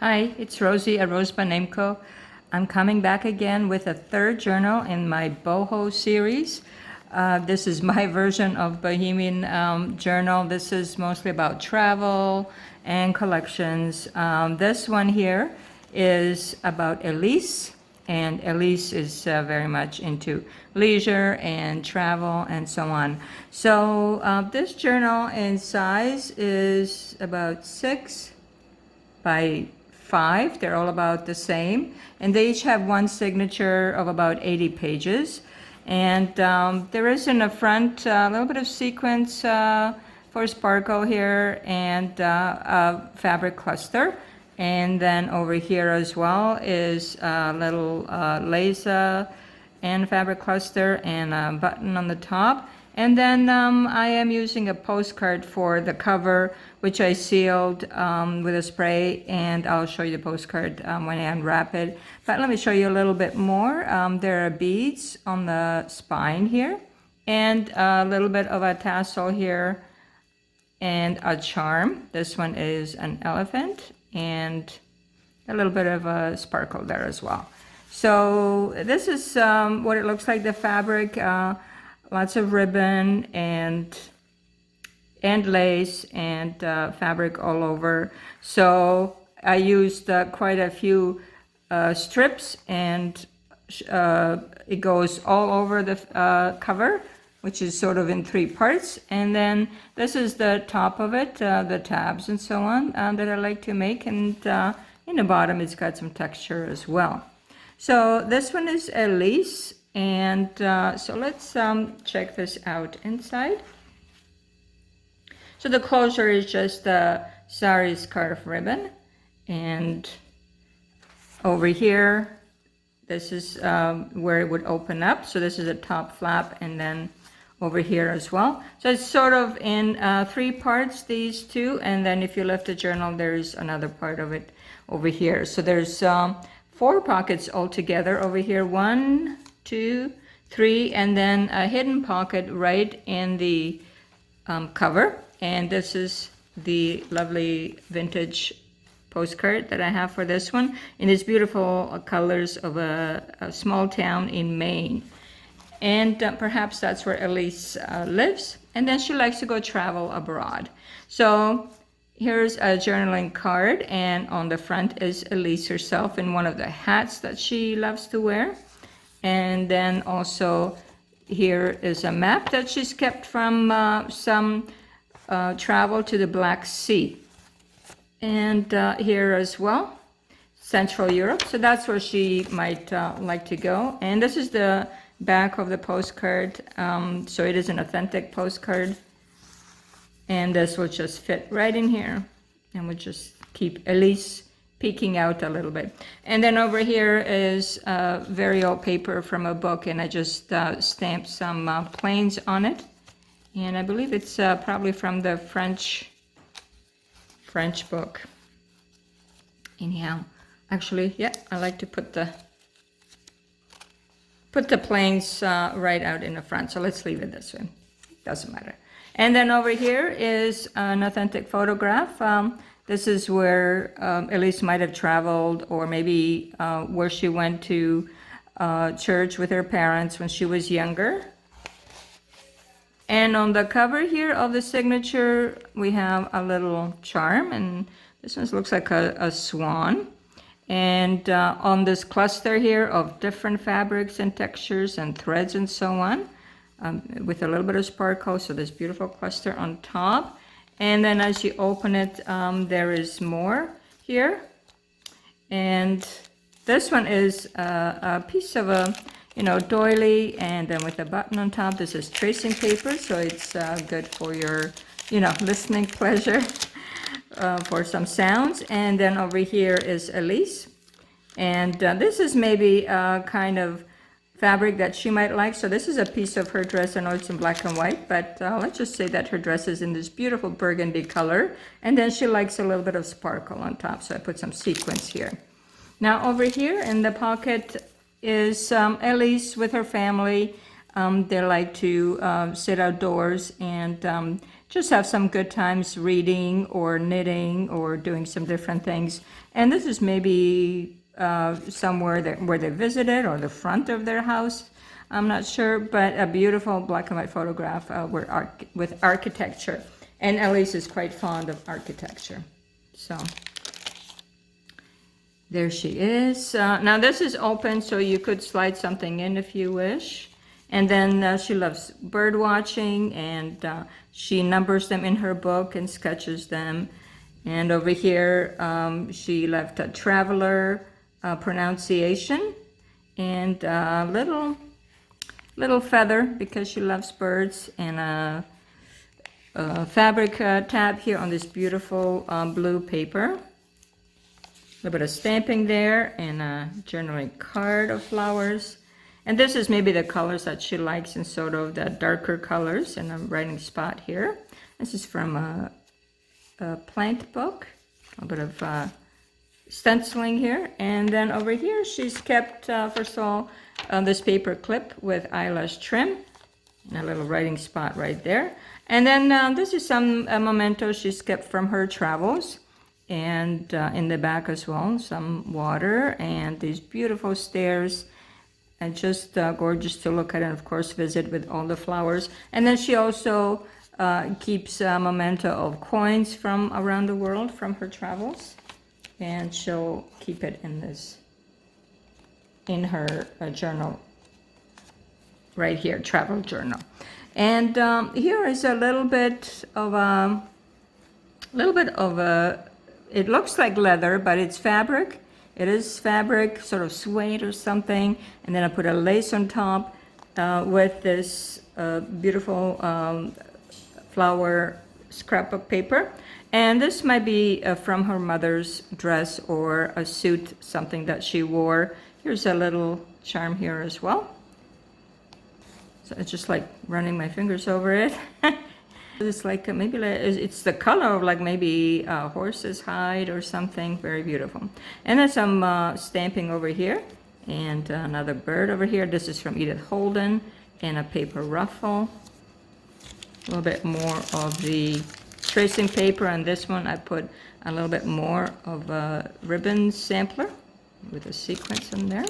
Hi, it's Rosie at RoseByNameCo. I'm coming back again with a third journal in my Boho series. This is my version of Bohemian journal. This is mostly about travel and collections. This one here is about Elise, and Elise is very much into leisure and travel and so on. So this journal in size is about 6 by 5. They're all about the same, and they each have one signature of about 80 pages. And there is in the front a little bit of sequence for sparkle here, and a fabric cluster. And then over here as well is a little lace and fabric cluster and a button on the top. And then I am using a postcard for the cover, which I sealed with a spray, and I'll show you the postcard when I unwrap it. But let me show you a little bit more. There are beads on the spine here, and a little bit of a tassel here, and a charm. This one is an elephant, and a little bit of a sparkle there as well. So this is what it looks like, the fabric. Lots of ribbon and lace and fabric all over. So I used quite a few strips, and it goes all over the cover, which is sort of in 3 parts. And then this is the top of it, the tabs and so on that I like to make. And in the bottom, it's got some texture as well. So this one is Elise. And so let's check this out inside. So the closure is just the sari scarf ribbon. And over here, this is where it would open up. So this is a top flap, and then over here as well. So it's sort of in 3 parts, these two. And then if you lift the journal, there's another part of it over here. So there's 4 pockets altogether over here. 1, 2, 3, and then a hidden pocket right in the cover. And this is the lovely vintage postcard that I have for this one, in its beautiful colors of a small town in Maine. And perhaps that's where Elise lives, and then she likes to go travel abroad. So here's a journaling card, and on the front is Elise herself in one of the hats that she loves to wear. And then also here is a map that she's kept from some travel to the Black Sea. And here as well, Central Europe. So that's where she might like to go. And this is the back of the postcard. So it is an authentic postcard. And this will just fit right in here. And we'll just keep Elise peeking out a little bit. And then over here is very old paper from a book, and I just stamped some planes on it. And I believe it's probably from the French book. Anyhow, actually, yeah, I like to put the planes right out in the front. So let's leave it this way. Doesn't matter. And then over here is an authentic photograph. This is where Elise might have traveled, or maybe where she went to church with her parents when she was younger. And on the cover here of the signature, we have a little charm, and this one looks like a swan. And on this cluster here of different fabrics and textures and threads and so on, with a little bit of sparkle, so this beautiful cluster on top. And then as you open it, there is more here. And this one is a piece of a, doily, and then with a button on top. This is tracing paper, so it's good for your, listening pleasure, for some sounds. And then over here is Elise. And this is maybe a kind of fabric that she might like. So this is a piece of her dress. I know it's in black and white, but let's just say that her dress is in this beautiful burgundy color. And then she likes a little bit of sparkle on top, so I put some sequins here. Now over here in the pocket is Elise with her family. They like to sit outdoors and just have some good times reading or knitting or doing some different things. And this is maybe somewhere where they visited or the front of their house. I'm not sure, but a beautiful black and white photograph with architecture. And Elise is quite fond of architecture. So there she is. Now this is open, so you could slide something in if you wish. And then she loves bird watching, and she numbers them in her book and sketches them. And over here, she left a traveler pronunciation and a little feather because she loves birds, and a fabric tab here on this beautiful blue paper. A little bit of stamping there, and a journaling card of flowers. And this is maybe the colors that she likes, and sort of the darker colors, and a writing spot here. This is from a plant book. A bit of stenciling here. And then over here, she's kept, first of all, this paper clip with eyelash trim, and a little writing spot right there. And then this is some memento she's kept from her travels. And in the back as well, some water and these beautiful stairs. And just gorgeous to look at, and of course visit with all the flowers. And then she also keeps a memento of coins from around the world from her travels, and she'll keep it in her journal right here, travel journal. And here is a little bit of a, it looks like leather, but it's fabric. It is fabric, sort of suede or something, and then I put a lace on top with this beautiful flower scrapbook paper. And this might be from her mother's dress or a suit, something that she wore. Here's a little charm here as well. So it's just like running my fingers over it. It's like maybe it's the color of like maybe a horse's hide or something. Very beautiful. And then some stamping over here, and another bird over here. This is from Edith Holden, and a paper ruffle. A little bit more of the tracing paper. On this one, I put a little bit more of a ribbon sampler with a sequence in there.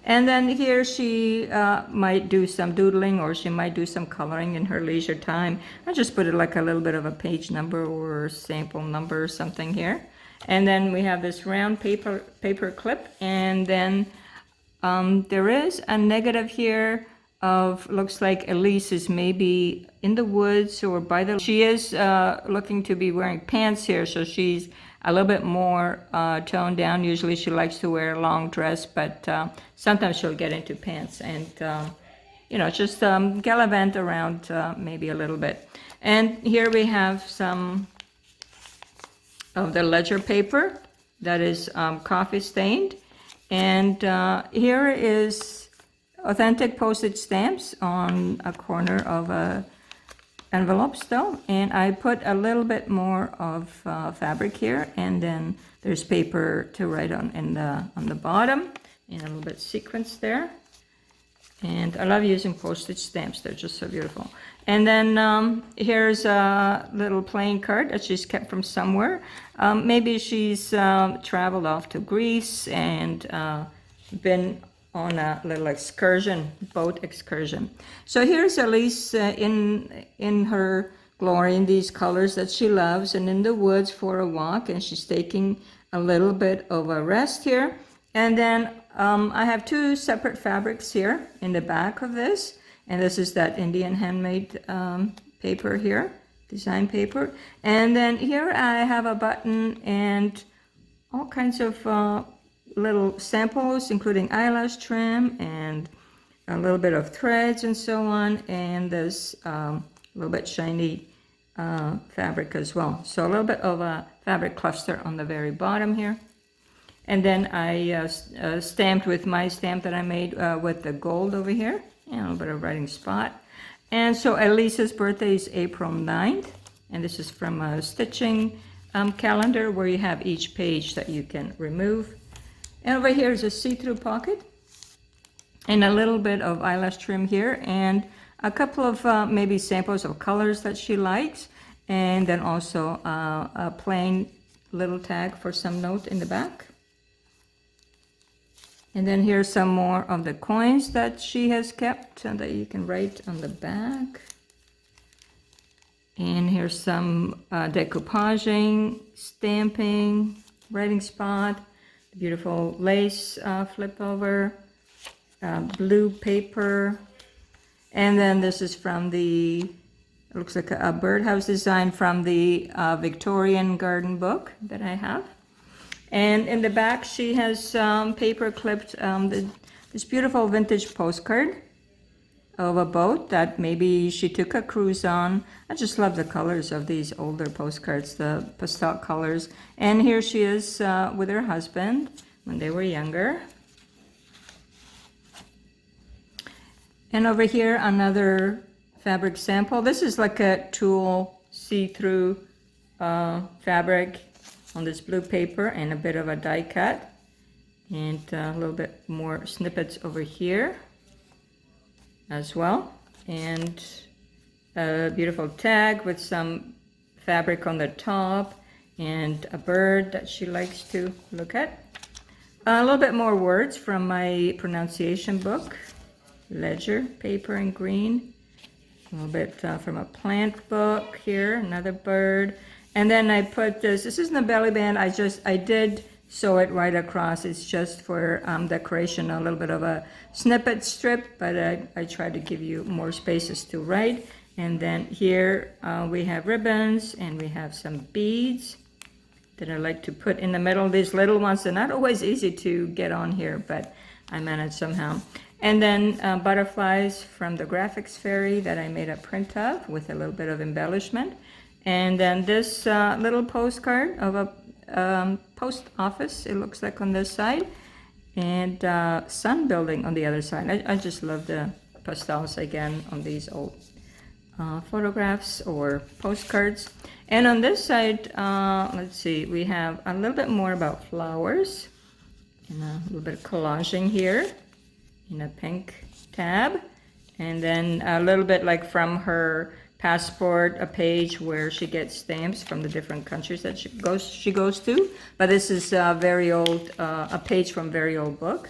And then here she might do some doodling, or she might do some coloring in her leisure time. I just put it like a little bit of a page number or sample number or something here. And then we have this round paper clip, and then there is a negative here of, looks like Elise is maybe in the woods or by the, she is looking to be wearing pants here, so she's a little bit more toned down. Usually she likes to wear a long dress, but sometimes she'll get into pants and, you know, just gallivant around maybe a little bit. And here we have some of the ledger paper that is coffee stained. And here is authentic postage stamps on a corner of a envelope still, and I put a little bit more of fabric here, and then there's paper to write on the bottom, and a little bit sequence there. And I love using postage stamps; they're just so beautiful. And then here's a little playing card that she's kept from somewhere. Maybe she's traveled off to Greece and been on a little excursion, boat excursion. So here's Elise in her glory, in these colors that she loves, and in the woods for a walk, and she's taking a little bit of a rest here. And then I have two separate fabrics here in the back of this, and this is that Indian handmade paper here, design paper. And then here I have a button and all kinds of little samples, including eyelash trim and a little bit of threads and so on, and this little bit shiny fabric as well. So a little bit of a fabric cluster on the very bottom here. And then I stamped with my stamp that I made with the gold over here, and a little bit of writing spot. And so Elise's birthday is April 9th, and this is from a stitching calendar where you have each page that you can remove. And over here is a see-through pocket. And a little bit of eyelash trim here, and a couple of maybe samples of colors that she likes, and then also a plain little tag for some note in the back. And then here's some more of the coins that she has kept and that you can write on the back. And here's some decoupaging, stamping, writing spot, beautiful lace flip over, blue paper. And then this is from the, it looks like a birdhouse design from the Victorian garden book that I have. And in the back, she has paper clipped this beautiful vintage postcard of a boat that maybe she took a cruise on. I just love the colors of these older postcards, the pastel colors. And here she is with her husband when they were younger. And over here, another fabric sample. This is like a tulle see-through fabric on this blue paper and a bit of a die cut. And a little bit more snippets over here as well, and a beautiful tag with some fabric on the top and a bird that she likes to look at. A little bit more words from my pronunciation book, ledger paper in green. A little bit from a plant book here, another bird. And then I put this isn't a belly band, I did sew it right across. It's just for decoration, a little bit of a snippet strip, but I try to give you more spaces to write. And then here we have ribbons and we have some beads that I like to put in the middle. These little ones, they're not always easy to get on here, but I managed somehow. And then butterflies from the graphics fairy that I made a print of with a little bit of embellishment. And then this little postcard of a post office, it looks like on this side, and sun building on the other side. I just love the pastels again on these old photographs or postcards. And on this side, let's see, we have a little bit more about flowers and a little bit of collaging here in a pink tab, and then a little bit like from her passport, a page where she gets stamps from the different countries that she goes to. But this is a very old, a page from a very old book.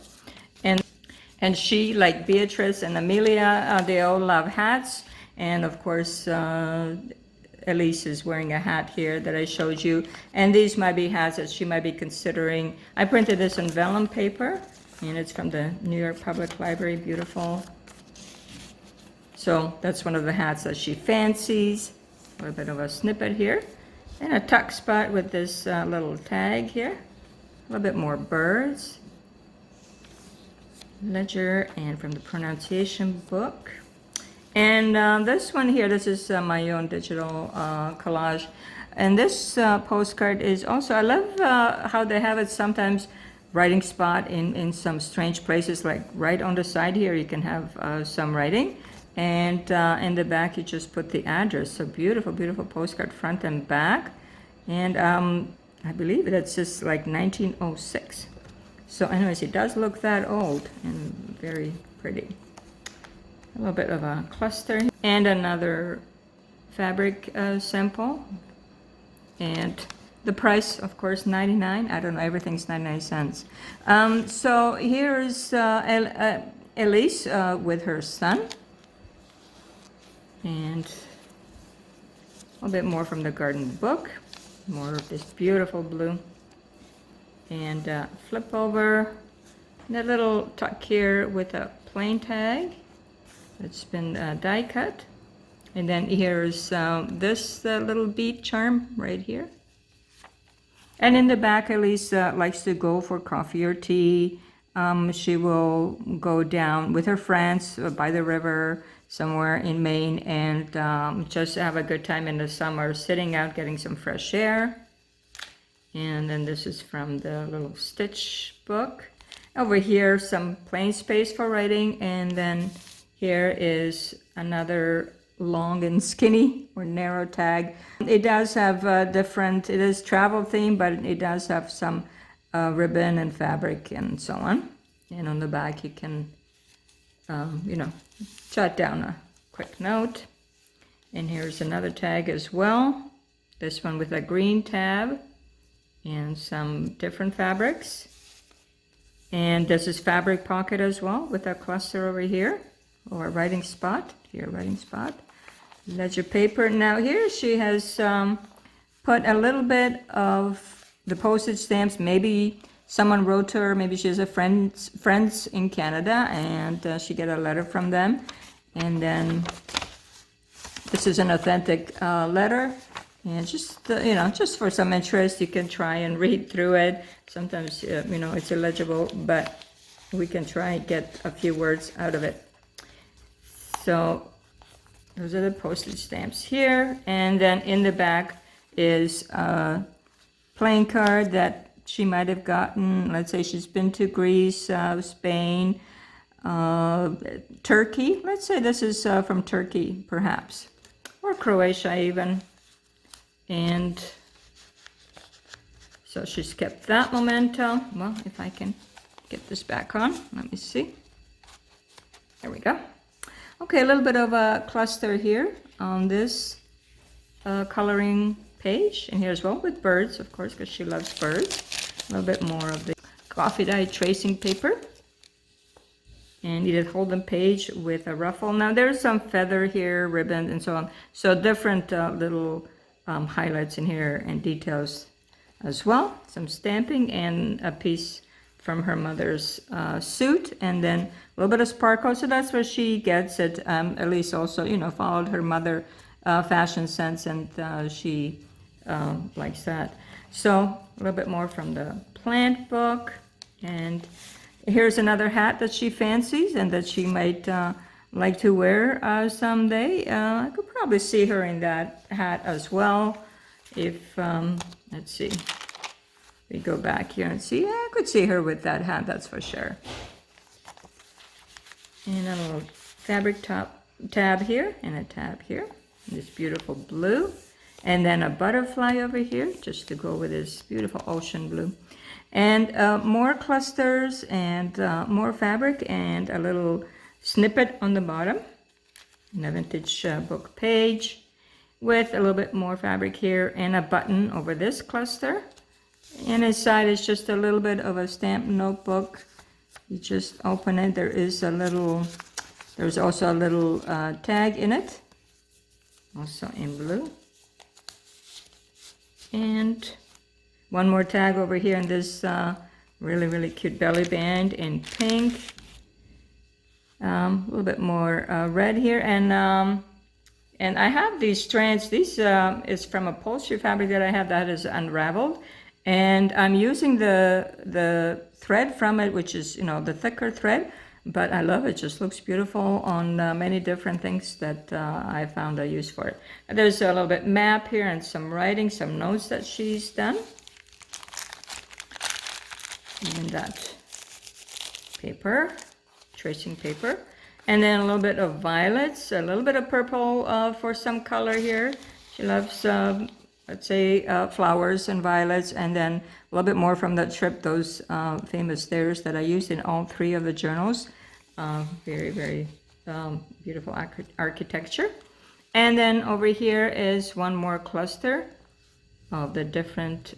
And she, like Beatrice and Amelia, they all love hats. And of course, Elise is wearing a hat here that I showed you. And these might be hats that she might be considering. I printed this on vellum paper, and it's from the New York Public Library, beautiful. So that's one of the hats that she fancies. A little bit of a snippet here. And a tuck spot with this little tag here. A little bit more birds. Ledger and from the pronunciation book. And this one here, this is my own digital collage. And this postcard is also, I love how they have it sometimes writing spot in some strange places, like right on the side here you can have some writing. And in the back, you just put the address. So beautiful, beautiful postcard, front and back. And I believe that's just like 1906. So anyways, it does look that old and very pretty. A little bit of a cluster. And another fabric sample. And the price, of course, 99. I don't know, everything's 99 cents. So here's Elise with her son. And a little bit more from the garden book, more of this beautiful blue. And flip over, and a little tuck here with a plain tag that's been die cut. And then here's this little bead charm right here. And in the back, Elise likes to go for coffee or tea. She will go down with her friends by the river somewhere in Maine and just have a good time in the summer, sitting out, getting some fresh air. And then this is from the little stitch book. Over here, some plain space for writing. And then here is another long and skinny or narrow tag. It does have different, it is travel theme, but it does have some ribbon and fabric and so on. And on the back, you can you know, jot down a quick note. And here's another tag as well. This one with a green tab and some different fabrics. And this is fabric pocket as well with a cluster over here, or a writing spot. Here, writing spot. Ledger paper. Now here she has put a little bit of the postage stamps. Maybe someone wrote to her, maybe she has a friends in Canada, and she got a letter from them. And then this is an authentic letter, and just you know, just for some interest, you can try and read through it. Sometimes you know, it's illegible, but we can try and get a few words out of it. So those are the postage stamps here, and then in the back is a playing card that she might have gotten. Let's say she's been to Greece, Spain, Turkey. Let's say this is from Turkey, perhaps, or Croatia even. And so she's kept that memento. Well, if I can get this back on, let me see. There we go. Okay, a little bit of a cluster here on this coloring page, and here as well with birds, of course, because she loves birds. A little bit more of the coffee dye tracing paper. And Edith Holden page with a ruffle. Now there's some feather here, ribbon, and so on. So different little highlights in here and details as well. Some stamping and a piece from her mother's suit, and then a little bit of sparkle. So that's where she gets it. Elise also, you know, followed her mother fashion sense, and she likes that. So a little bit more from the plant book, and here's another hat that she fancies and that she might like to wear someday. I could probably see her in that hat as well. If, let's see, we go back here and see, I could see her with that hat, that's for sure. And a little fabric tab here and a tab here. This beautiful blue. And then a butterfly over here, just to go with this beautiful ocean blue. And more clusters and more fabric and a little snippet on the bottom. And a vintage book page with a little bit more fabric here and a button over this cluster. And inside is just a little bit of a stamped notebook. You just open it. There's also a little tag in it, also in blue. And one more tag over here in this really, really cute belly band in pink. A little bit more red here. And I have these strands. These is from upholstery fabric that I have that is unraveled. And I'm using the thread from it, which is, you know, the thicker thread. But I love it. It just looks beautiful on many different things that I found a use for it. There's a little bit map here and some writing, some notes that she's done. And that paper, tracing paper. And then a little bit of violets, a little bit of purple for some color here. She loves, let's say, flowers and violets. And then a little bit more from that trip, those famous stairs that I used in all three of the journals. Very, very beautiful architecture. And then over here is one more cluster of the different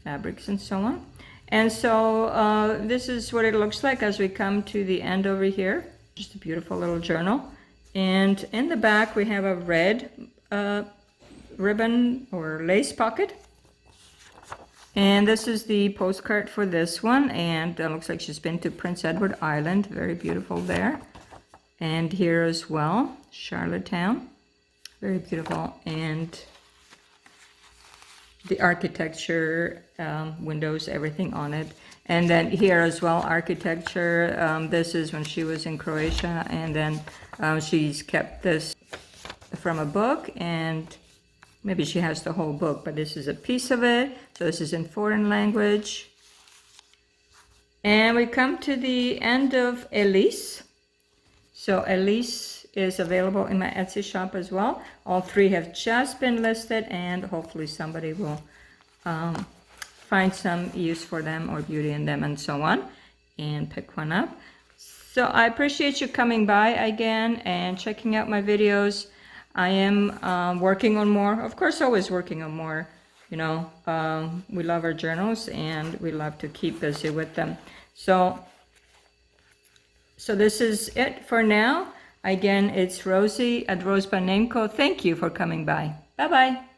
fabrics and so on. And so this is what it looks like as we come to the end over here. Just a beautiful little journal. And in the back we have a red ribbon or lace pocket. And this is the postcard for this one. And it looks like she's been to Prince Edward Island. Very beautiful there. And here as well, Charlottetown. Very beautiful. And the architecture, windows, everything on it. And then here as well, architecture. This is when she was in Croatia. And then she's kept this from a book. And maybe she has the whole book, but this is a piece of it. So this is in foreign language. And we come to the end of Elise. So Elise is available in my Etsy shop as well. All three have just been listed, and hopefully somebody will find some use for them or beauty in them and so on, and pick one up. So I appreciate you coming by again and checking out my videos. I am working on more. Of course, always working on more. You know, we love our journals and we love to keep busy with them. So this is it for now. Again, it's Rosie at RoseByNameCo. Thank you for coming by. Bye-bye.